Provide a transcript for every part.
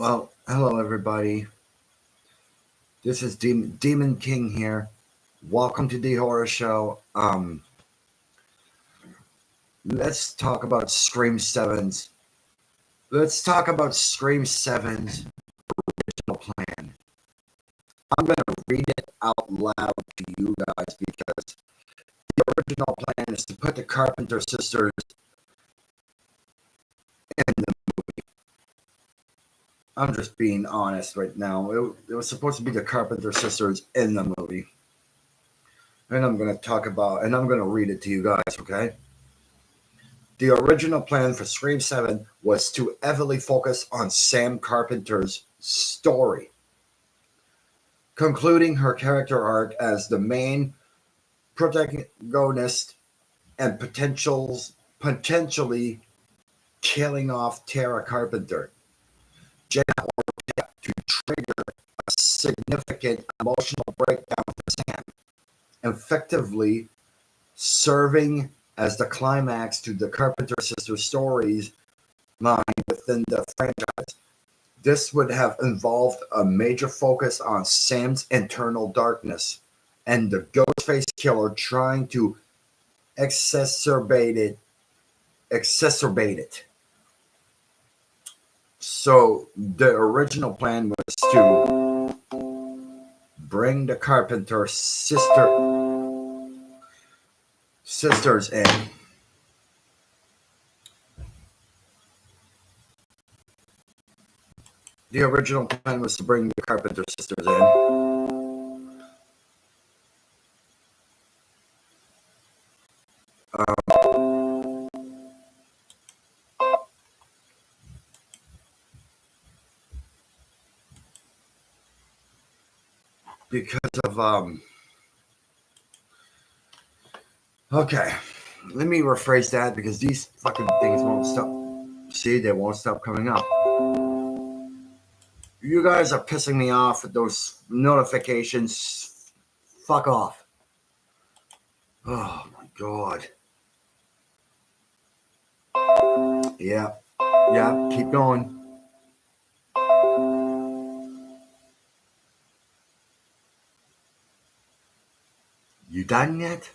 Well, hello everybody. This is Demon King here. Welcome to the horror show. Let's talk about Scream 7's. Let's talk about Scream 7's original plan. I'm going to read it out loud to you guys because the original plan is to put the Carpenter sisters in the movie. I'm just being honest right now. It was supposed to be the Carpenter sisters in the movie. And I'm going to read it to you guys, okay? The original plan for Scream 7 was to heavily focus on Sam Carpenter's story, concluding her character arc as the main protagonist and potentially killing off Tara Carpenter, Jenna Ortega, to trigger a significant emotional breakdown for Sam, effectively serving as the climax to the Carpenter sisters' stories line within the franchise. This would have involved a major focus on Sam's internal darkness and the Ghostface killer trying to exacerbate it. So the original plan was to bring the Carpenter sisters in. The original plan was to bring the Carpenter sisters in. Because of okay, let me rephrase that because these fucking things won't stop. See, they won't stop coming up. You guys are pissing me off with those notifications. Fuck off. Oh my god. Yeah, keep going. You done yet?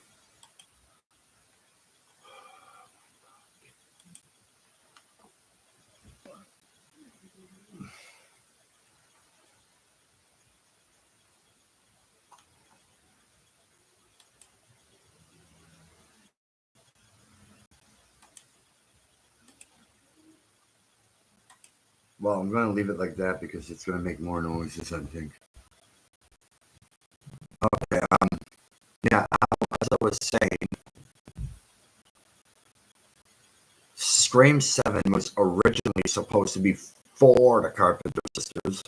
Well, I'm going to leave it like that because it's going to make more noises, I think. Okay, yeah, as I was saying, Scream 7 was originally supposed to be for the Carpenter sisters.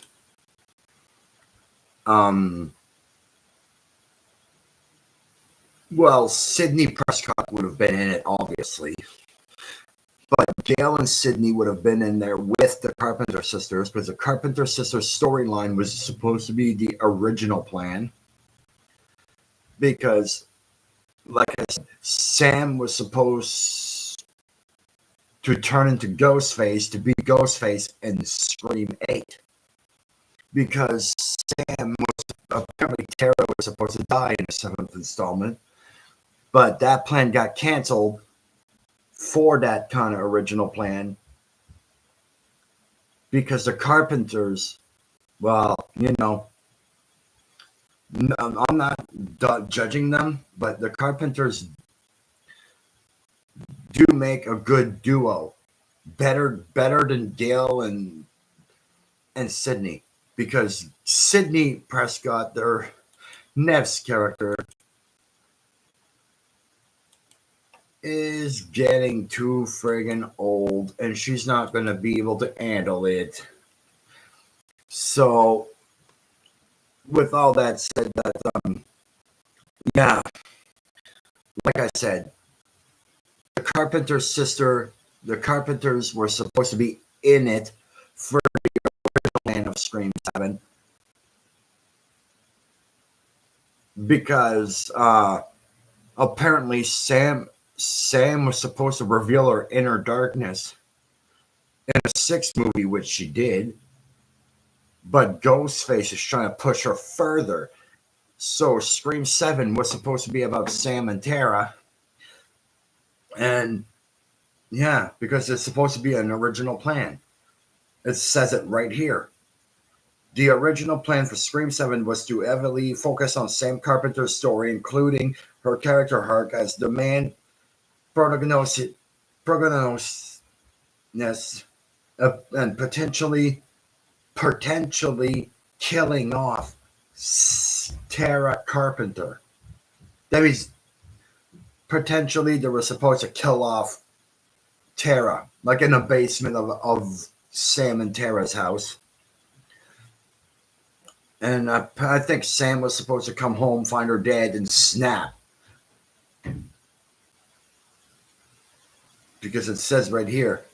Well, Sidney Prescott would have been in it, obviously. But Gail and Sidney would have been in there with the Carpenter sisters because the Carpenter sisters storyline was supposed to be the original plan. Because, like I said, Sam was supposed to turn into Ghostface to be Ghostface in Scream 8. Because Sam was apparently Tara was supposed to die in the 7th installment. But that plan got canceled for that kind of original plan because the Carpenters, well, you know, I'm not judging them, but the Carpenters do make a good duo, better than Gail and Sidney, because Sidney Prescott, their Nev's character, is getting too friggin' old and she's not going to be able to handle it. So, with all that said, yeah, like I said, the Carpenter's sister, the Carpenters were supposed to be in it for the original plan of Scream 7 because apparently Sam was supposed to reveal her inner darkness in a 6th movie, which she did. but Ghostface is trying to push her further. So Scream 7 was supposed to be about Sam and Tara. And yeah, because it's supposed to be an original plan. It says it right here. The original plan for Scream 7 was to heavily focus on Sam Carpenter's story, including her character arc as the main protagonist, and potentially killing off Tara Carpenter. That means potentially they were supposed to kill off Tara, like in the basement of Sam and Tara's house. And I think Sam was supposed to come home, find her dead, and snap. Because it says right here,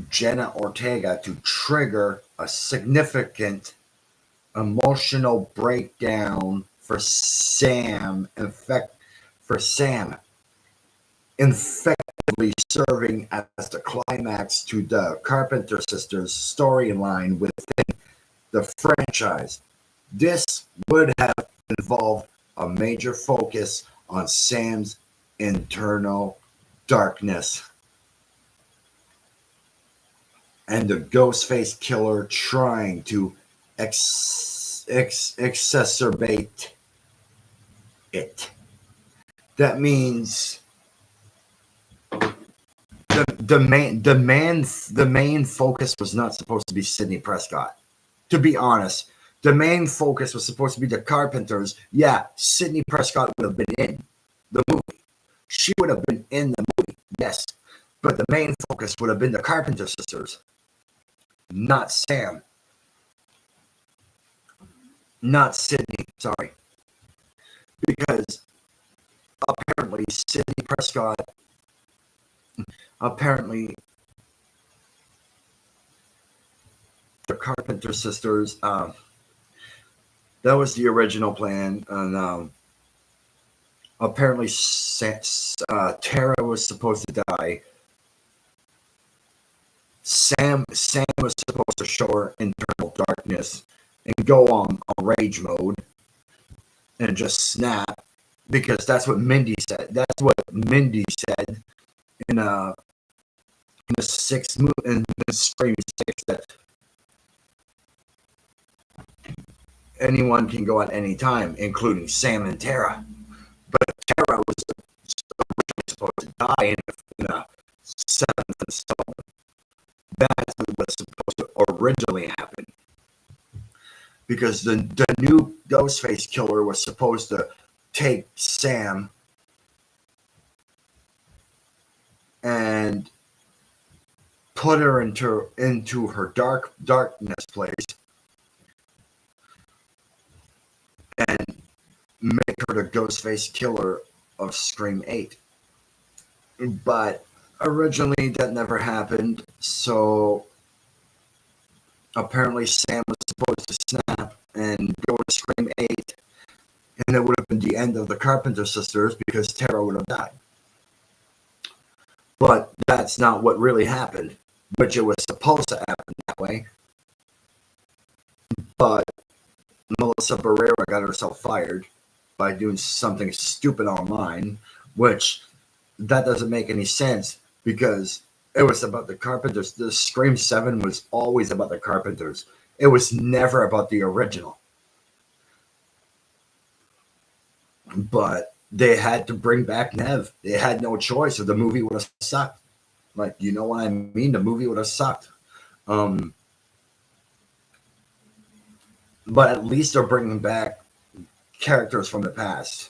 Jenna Ortega to trigger a significant emotional breakdown for Sam, effectively serving as the climax to the Carpenter sisters' storyline within the franchise. This would have involved a major focus on Sam's internal darkness and the Ghostface killer trying to exacerbate it. That means the main focus was not supposed to be Sidney Prescott. To be honest, the main focus was supposed to be the Carpenters. Yeah, Sidney Prescott would have been in the movie. She would have been in the movie, yes. But the main focus would have been the Carpenter sisters, not Sam. Not Sidney, sorry. Because apparently Sidney Prescott, apparently the Carpenter sisters, that was the original plan. And apparently Tara was supposed to die. Sam was supposed to show her internal darkness and go on rage mode and just snap, because that's what Mindy said. That's what Mindy said in the sixth movie, in the Scream 6, that anyone can go at any time, including Sam and Tara. But Tara was originally supposed to die in a seventh installment. That's what was supposed to originally happen. Because the new Ghostface killer was supposed to take Sam and put her into her darkness place and make her the Ghostface killer of Scream 8. But originally that never happened, so apparently Sam was supposed to snap and go to Scream 8, and it would have been the end of the Carpenter sisters because Tara would have died. But that's not what really happened, which it was supposed to happen that way. But Melissa Barrera got herself fired by doing something stupid online, which that doesn't make any sense because it was about the Carpenters. The Scream 7 was always about the Carpenters. It was never about the original. But they had to bring back Nev. They had no choice, or the movie would have sucked. Like, you know what I mean? The movie would have sucked. But at least they're bringing back characters from the past,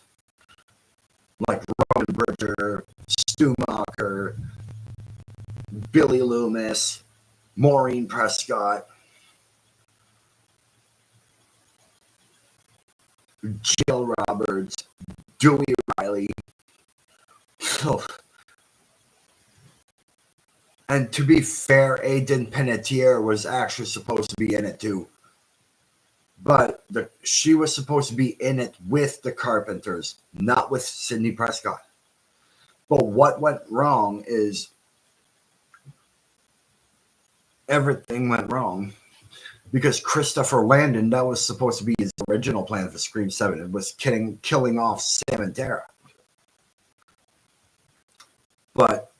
like Roman Bridger, Stu Macher, Billy Loomis, Maureen Prescott, Jill Roberts, Dewey Riley. And to be fair, Aiden Panettiere was actually supposed to be in it too. But she was supposed to be in it with the Carpenters, not with Sidney Prescott. But what went wrong is everything went wrong. because Christopher Landon, that was supposed to be his original plan for Scream 7. It was killing off Sam and Tara. But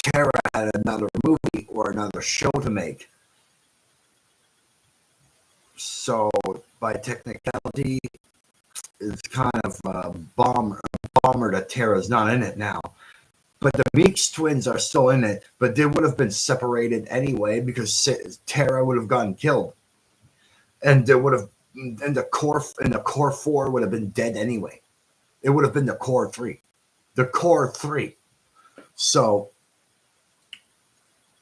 Tara had another movie or another show to make. So by technicality, it's kind of a bummer that Tara's not in it now. But the Meeks twins are still in it, but they would have been separated anyway because Tara would have gotten killed. And there would have, and the core 4 would have been dead anyway. It would have been the core 3. The core 3. So,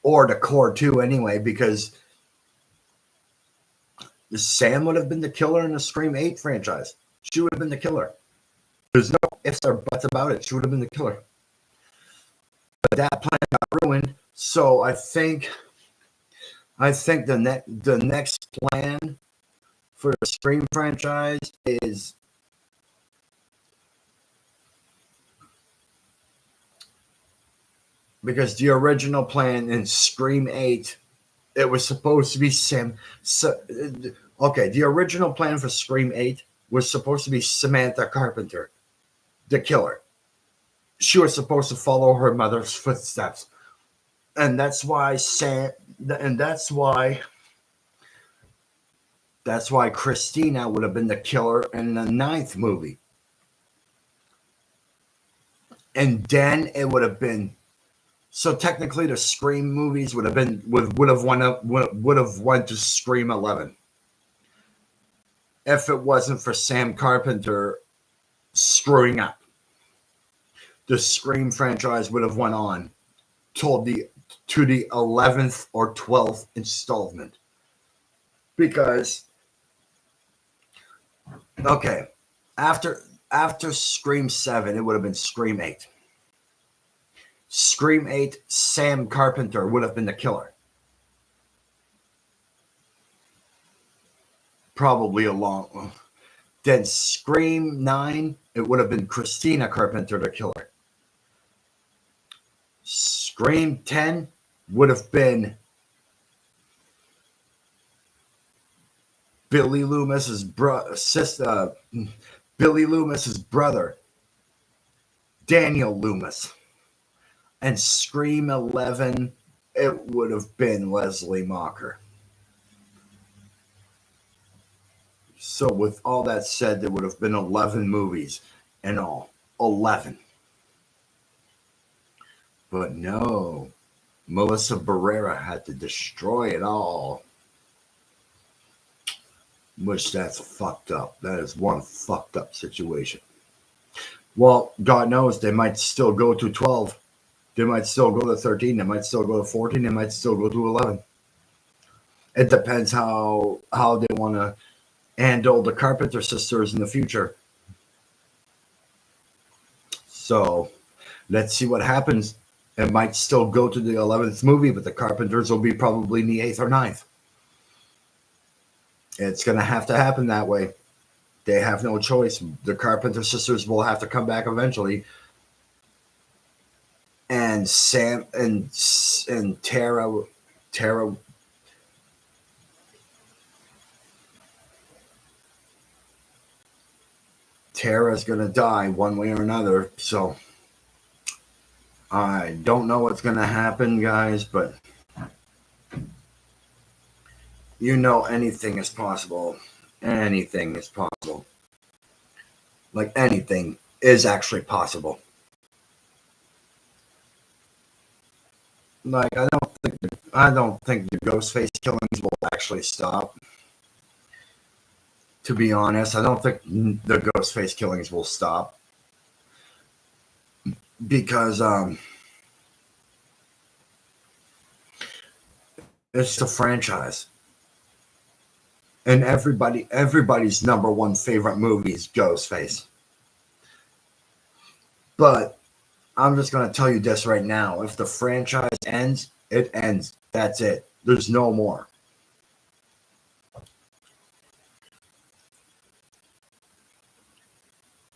or the core 2 anyway, because Sam would have been the killer in the Scream 8 franchise. She would have been the killer. There's no ifs or buts about it. She would have been the killer. But that plan got ruined. So I think the next plan for the Scream franchise is because the original plan in Scream 8, it was supposed to be Sam. So, okay, the original plan for Scream 8 was supposed to be Samantha Carpenter, the killer. She was supposed to follow her mother's footsteps. And that's why Christina would have been the killer in the 9th movie. And then it would have been, so technically the Scream movies would have went to Scream 11 if it wasn't for Sam Carpenter screwing up. The Scream franchise would have went on to the 11th or 12th installment. Because, okay, after Scream 7, it would have been Scream 8. Scream 8, Sam Carpenter would have been the killer. Probably along. Then Scream 9, it would have been Christina Carpenter the killer. Scream 10 would have been Billy Loomis's brother, Daniel Loomis. And Scream 11, it would have been Leslie Mocker. So with all that said, there would have been 11 movies in all. 11. But no, Melissa Barrera had to destroy it all. Which that's fucked up. That is one fucked up situation. Well, God knows they might still go to 12. They might still go to 13. They might still go to 14. They might still go to 11. It depends how they want to handle the Carpenter sisters in the future. So let's see what happens. It might still go to the 11th movie, but the Carpenters will be probably in the 8th or 9th. It's going to have to happen that way. They have no choice. The Carpenter sisters will have to come back eventually. And Sam and Tara's going to die one way or another. So I don't know what's going to happen, guys, but you know anything is possible. Anything is possible. Like anything is actually possible. Like I don't think the Ghostface killings will actually stop. To be honest, I don't think the Ghostface killings will stop. Because it's a franchise. And everybody's number one favorite movie is Ghostface. But I'm just going to tell you this right now. If the franchise ends, it ends. That's it. There's no more.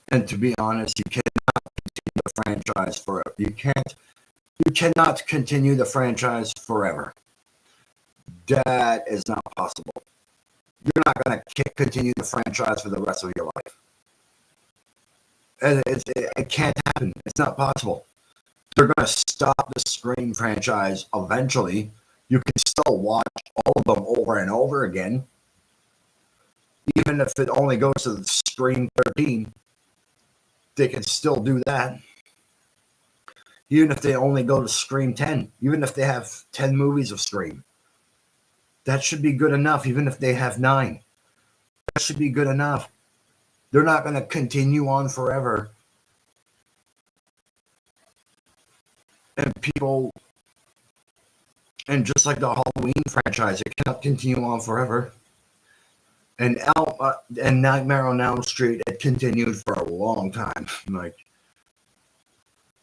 And to be honest, you cannot continue the franchise forever. You cannot continue the franchise forever. That is not possible. you're not going to continue the franchise for the rest of your life. And it can't happen. It's not possible. They're going to stop the Scream franchise eventually. You can still watch all of them over and over again. Even if it only goes to Scream 13, they can still do that. Even if they only go to Scream 10, even if they have 10 movies of Scream, that should be good enough. Even if they have 9, that should be good enough. They're not going to continue on forever. And people, and just like the Halloween franchise, it cannot continue on forever. And Nightmare on Elm Street, it continued for a long time. Like,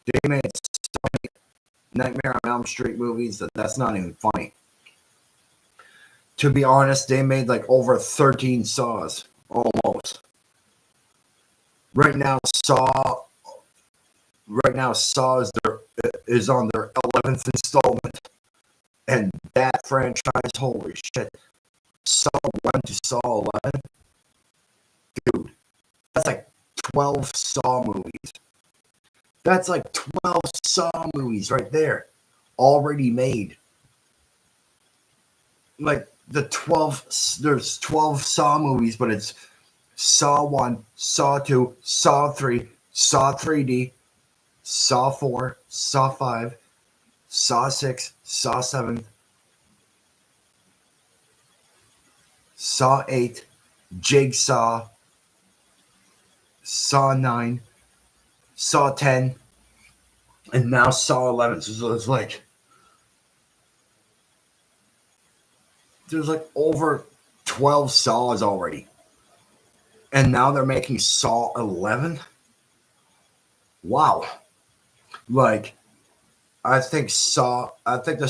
they made so many Nightmare on Elm Street movies that's not even funny. To be honest, they made like over 13 Saws, almost. Right now, Saw is on their 11th installment, and that franchise, holy shit, Saw 1 to Saw 11, dude, that's like 12 Saw movies. That's like 12 Saw movies right there, already made. Like there's 12 Saw movies, but it's Saw 1, Saw 2, Saw 3, Saw 3D, Saw 4, Saw 5, Saw 6, Saw 7, Saw 8, Jigsaw, Saw 9, Saw 10, and now Saw 11. So it's like there's like over 12 Saws already. And now they're making Saw 11? Wow. Like, I think the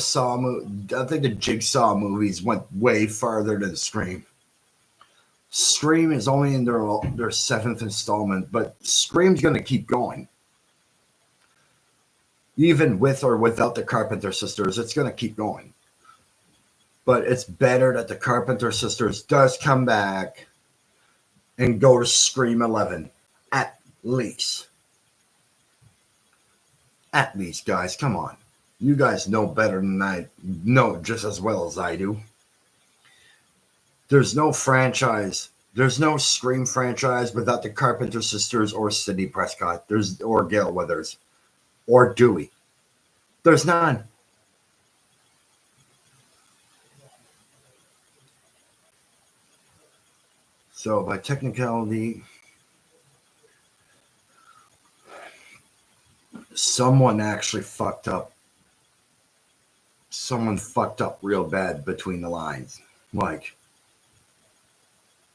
Jigsaw movies went way farther than Scream. Scream is only in their 7th installment, but Scream's going to keep going. Even with or without the Carpenter sisters, it's going to keep going. But it's better that the Carpenter sisters does come back and go to Scream 11, at least. At least, guys, come on. You guys know better than I know just as well as I do. There's no franchise. There's no Scream franchise without the Carpenter sisters or Sidney Prescott. Or Gale Weathers. Or Dewey. There's none. So by technicality, someone actually fucked up. Someone fucked up real bad between the lines.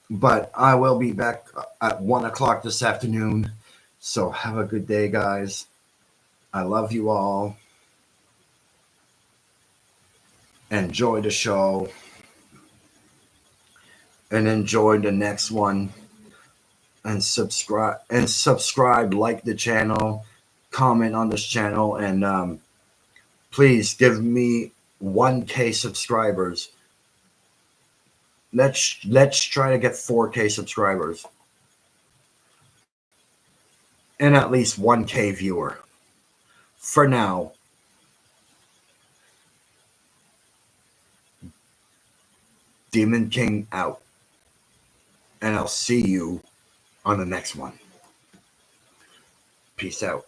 But I will be back at 1 o'clock this afternoon. So have a good day, guys. I love you all. Enjoy the show. And enjoy the next one. And subscribe, like the channel, comment on this channel, and please give me 1K subscribers. Let's try to get 4K subscribers. And at least 1K viewer. For now. Demon King out. And I'll see you on the next one. Peace out.